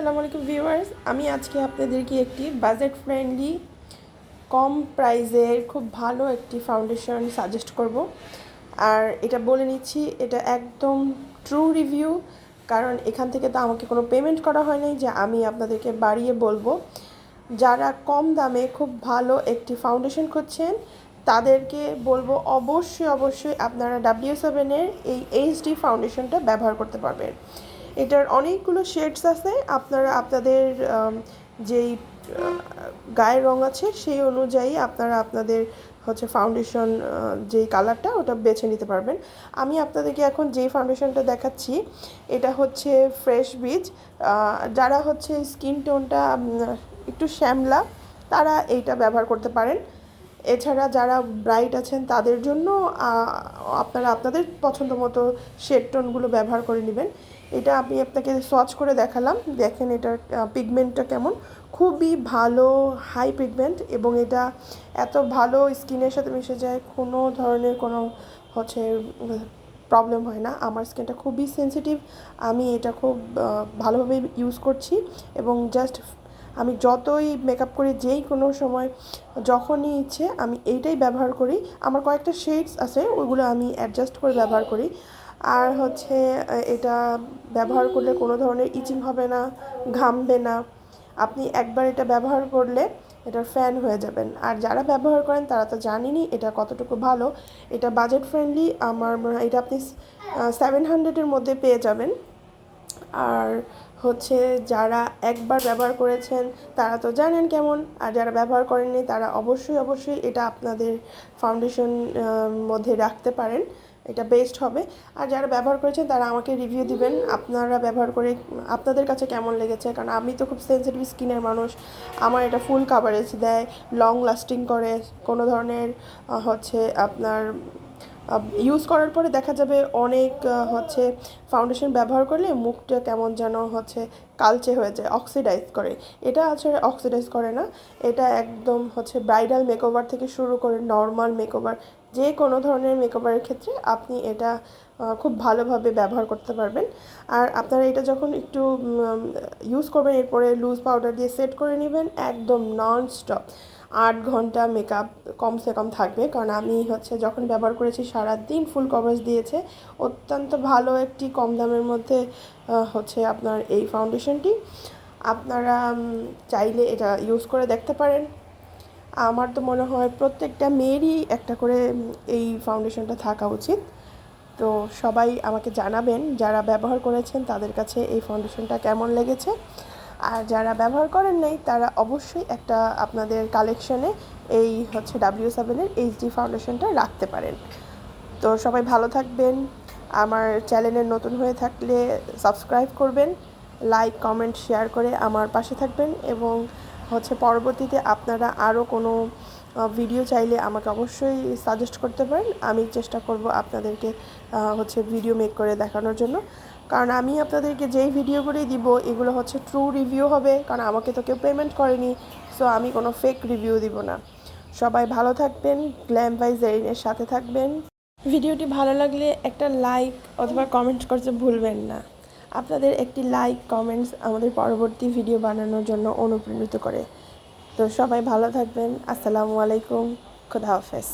আসসালামু আলাইকুম ভিউয়ার্স, আমি আজকে আপনাদেরকে একটি বাজেট ফ্রেন্ডলি কম প্রাইজের খুব ভালো একটি ফাউন্ডেশন সাজেস্ট করব। আর এটা বলে নিচ্ছি, এটা একদম ট্রু রিভিউ, কারণ এখান থেকে তো আমাকে কোনো পেমেন্ট করা হয়নি যে আমি আপনাদেরকে বাড়িয়ে বলবো। যারা কম দামে খুব ভালো একটি ফাউন্ডেশন খুঁজছেন তাদেরকে বলবো অবশ্যই আপনারা W7-এর এই এইচডি ফাউন্ডেশনটা ব্যবহার করতে পারবেন। এটার অনেকগুলো শেডস আছে, আপনারা আপনাদের যেই গায়ের রং আছে সেই অনুযায়ী আপনারা আপনাদের ফাউন্ডেশন যেই কালারটা ওটা বেছে নিতে পারবেন। আমি আপনাদেরকে এখন যেই ফাউন্ডেশনটা দেখাচ্ছি এটা হচ্ছে ফ্রেশ বীজ। যারা স্কিন টোনটা একটু শ্যামলা তারা এইটা ব্যবহার করতে পারেন। এছাড়া যারা ব্রাইট আছেন তাদের জন্য আপনারা আপনাদের পছন্দ মতো শেড টোনগুলো ব্যবহার করে নেবেন। এটা আমি আপনাকে সোয়াচ করে দেখালাম, দেখেন এটার পিগমেন্টটা কেমন, খুবই ভালো হাই পিগমেন্ট, এবং এটা এত ভালো স্কিনের সাথে মিশে যায়, কোনো ধরনের কোনো প্রবলেম হয় না। আমার স্কিনটা খুবই সেন্সিটিভ, আমি এটা খুব ভালোভাবে ইউজ করছি, এবং জাস্ট আমি যতই মেকআপ করি যেই কোনো সময় যখনই ইচ্ছে আমি এইটাই ব্যবহার করি। আমার কয়েকটা শেডস আছে ওইগুলো আমি অ্যাডজাস্ট করে ব্যবহার করি। আর এটা ব্যবহার করলে কোনো ধরনের ইচিং হবে না, ঘামবে না। আপনি একবার এটা ব্যবহার করলে এটার ফ্যান হয়ে যাবেন। আর যারা ব্যবহার করেন তারা তো জানেনই এটা কতটুকু ভালো। এটা বাজেট ফ্রেন্ডলি, আমার এটা আপনি 700-এর মধ্যে পেয়ে যাবেন। আর যারা একবার ব্যবহার করেছেন তারা তো জানেন কেমন, আর যারা ব্যবহার করেননি তারা অবশ্যই এটা আপনাদের ফাউন্ডেশন মধ্যে রাখতে পারেন, এটা বেস্ট হবে। আর যারা ব্যবহার করেছেন তারা আমাকে রিভিউ দিবেন আপনারা ব্যবহার করে আপনাদের কাছে কেমন লেগেছে, কারণ আমি তো খুব সেন্সিটিভ স্কিনের মানুষ। আমার এটা ফুল কাভারেজ দেয়, লং লাস্টিং করে, কোনো ধরনের আপনার ইউজ করার পরে দেখা যাবে অনেক ফাউন্ডেশন ব্যবহার করলে মুখটা কেমন যেন কালচে হয়ে যায়, অক্সিডাইজ করে। এটা আসলে অক্সিডাইজ করে না, এটা একদম ব্রাইডাল মেকওভার থেকে শুরু করে নর্মাল মেকওভার, যে কোনো ধরনের মেকওভারের ক্ষেত্রে আপনি এটা খুব ভালোভাবে ব্যবহার করতে পারবেন। আর আপনারা এটা যখন একটু ইউজ করবেন এরপরে লুজ পাউডার দিয়ে সেট করে নেবেন, একদম নন স্টপ 8 ঘন্টা মেকআপ কমসে কম থাকবে। কারণ আমি যখন ব্যবহার করেছি সারাদিন ফুল কভারেজ দিয়েছে, অত্যন্ত ভালো একটি কম দামের মধ্যে আপনার এই ফাউন্ডেশনটি। আপনারা চাইলে এটা ইউজ করে দেখতে পারেন। আমার তো মনে হয় প্রত্যেকটা মেয়েরই একটা করে এই ফাউন্ডেশনটা থাকা উচিত। তো সবাই আমাকে জানাবেন যারা ব্যবহার করেছেন তাদের কাছে এই ফাউন্ডেশনটা কেমন লেগেছে। আর যারা ব্যবহার করেন নাই তারা অবশ্যই একটা আপনাদের কালেকশনে এই W7-এর এইচডি ফাউন্ডেশনটা রাখতে পারেন। তো সবাই ভালো থাকবেন, আমার চ্যানেলে নতুন হয়ে থাকলে সাবস্ক্রাইব করবেন, লাইক কমেন্ট শেয়ার করে আমার পাশে থাকবেন, এবং পরবর্তীতে আপনারা আরও কোনো ভিডিও চাইলে আমাকে অবশ্যই সাজেস্ট করতে পারেন। আমি চেষ্টা করব আপনাদেরকে ভিডিও মেক করে দেখানোর জন্য, কারণ আমি আপনাদেরকে যেই ভিডিওগুলোই দিব এগুলো ট্রু রিভিউ হবে, কারণ আমাকে তো কেউ পেমেন্ট করেনি, সো আমি কোনো ফেক রিভিউ দিব না। সবাই ভালো থাকবেন, গ্ল্যাম বাই জেরিনের সাথে থাকবেন। ভিডিওটি ভালো লাগলে একটা লাইক অথবা কমেন্ট করতে ভুলবেন না। আপনাদের একটি লাইক কমেন্টস আমাদের পরবর্তী ভিডিও বানানোর জন্য অনুপ্রাণিত করে। তো সবাই ভালো থাকবেন, আসসালামু আলাইকুম, খুদা হাফেজ।